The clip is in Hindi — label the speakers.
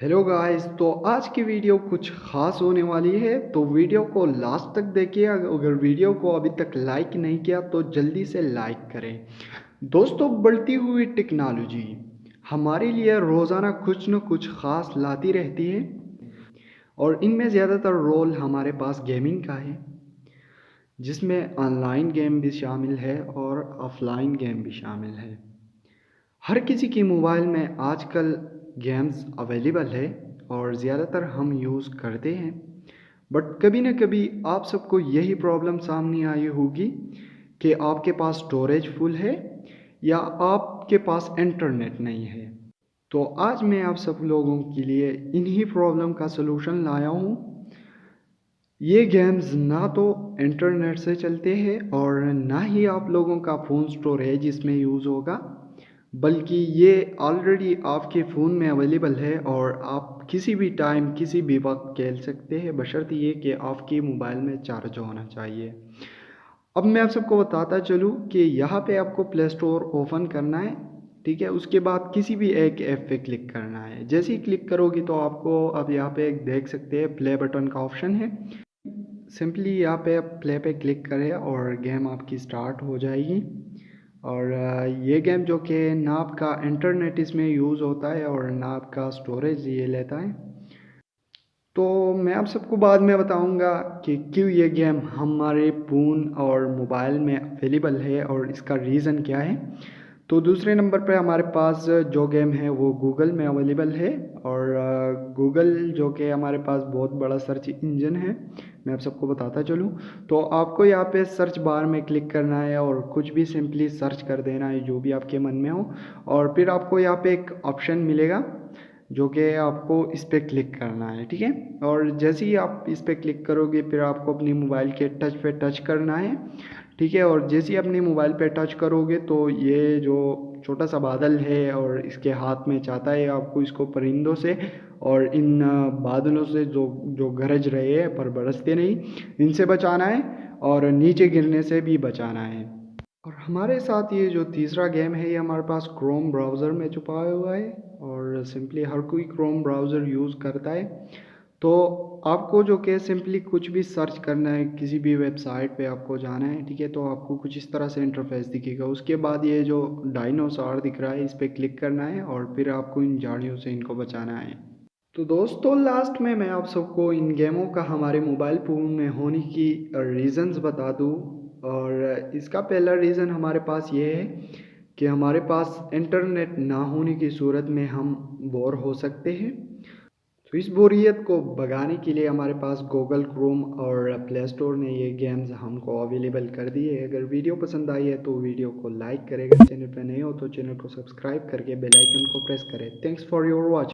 Speaker 1: Hello guys. तो आज की वीडियो कुछ ख़ास होने वाली है, तो वीडियो को लास्ट तक देखिए। अगर वीडियो को अभी तक लाइक नहीं किया तो जल्दी से लाइक करें। दोस्तों, बढ़ती हुई टेक्नोलॉजी हमारे लिए रोज़ाना कुछ न कुछ ख़ास लाती रहती है और इनमें ज़्यादातर रोल हमारे पास गेमिंग का है, जिसमें ऑनलाइन गेम भी शामिल है और ऑफलाइन गेम भी शामिल है। हर किसी की मोबाइल में आजकल गेम्स अवेलेबल है और ज़्यादातर हम यूज़ करते हैं। बट कभी ना कभी आप सबको यही प्रॉब्लम सामने आई होगी कि आपके पास स्टोरेज फुल है या आपके पास इंटरनेट नहीं है। तो आज मैं आप सब लोगों के लिए इन्हीं प्रॉब्लम का सलूशन लाया हूँ। ये गेम्स ना तो इंटरनेट से चलते हैं और ना ही आप लोगों का फ़ोन स्टोरेज इसमें यूज़ होगा, बल्कि ये ऑलरेडी आपके फ़ोन में अवेलेबल है और आप किसी भी टाइम किसी भी वक्त खेल सकते हैं, बशर्ते ये कि आपकी मोबाइल में चार्ज होना चाहिए। अब मैं आप सबको बताता चलूँ कि यहाँ पे आपको प्ले स्टोर ओपन करना है, ठीक है। उसके बाद किसी भी एक ऐप पे क्लिक करना है। जैसे ही क्लिक करोगे तो आपको अब यहाँ पे देख सकते हैं प्ले बटन का ऑप्शन है। सिंपली यहाँ पे आप प्ले पे क्लिक करें और गेम आपकी स्टार्ट हो जाएगी। और ये गेम जो कि ना आपका इंटरनेट इसमें यूज़ होता है और ना आपका स्टोरेज ये लेता है। तो मैं आप सबको बाद में बताऊंगा कि क्यों ये गेम हमारे फ़ोन और मोबाइल में अवेलेबल है और इसका रीज़न क्या है। तो दूसरे नंबर पे हमारे पास जो गेम है वो गूगल में अवेलेबल है। और गूगल जो कि हमारे पास बहुत बड़ा सर्च इंजन है, मैं आप सबको बताता चलूँ। तो आपको यहाँ पे सर्च बार में क्लिक करना है और कुछ भी सिंपली सर्च कर देना है जो भी आपके मन में हो। और फिर आपको यहाँ पे एक ऑप्शन मिलेगा जो कि आपको इस पर क्लिक करना है, ठीक है। और जैसे ही आप इस पर क्लिक करोगे फिर आपको अपनी मोबाइल के टच पे टच करना है, ठीक है। और जैसे ही अपनी मोबाइल पे टच करोगे तो ये जो छोटा सा बादल है और इसके हाथ में चाहता है आपको इसको परिंदों से और इन बादलों से जो जो गरज रहे हैं पर बरसते नहीं, इनसे बचाना है और नीचे गिरने से भी बचाना है। और हमारे साथ ये जो तीसरा गेम है ये हमारे पास क्रोम ब्राउज़र में छुपा हुआ है और सिंपली हर कोई क्रोम ब्राउज़र यूज़ करता है। तो आपको जो कि सिंपली कुछ भी सर्च करना है, किसी भी वेबसाइट पे आपको जाना है, ठीक है। तो आपको कुछ इस तरह से इंटरफेस दिखेगा। उसके बाद ये जो डायनासोर दिख रहा है इस पर क्लिक करना है और फिर आपको इन झाड़ियों से इनको बचाना है। तो दोस्तों, लास्ट में मैं आप सबको इन गेमों का हमारे मोबाइल फ़ोन में होने की रीज़न्स बता दूँ। और इसका पहला रीज़न हमारे पास ये है कि हमारे पास इंटरनेट ना होने की सूरत में हम बोर हो सकते हैं। तो इस बोरियत को भगाने के लिए हमारे पास गूगल क्रोम और प्ले स्टोर ने ये गेम्स हमको अवेलेबल कर दिए। अगर वीडियो पसंद आई है तो वीडियो को लाइक करेगा, चैनल पर नए हो तो चैनल को सब्सक्राइब करके बेल आइकन को प्रेस करें। Thanks for your watch.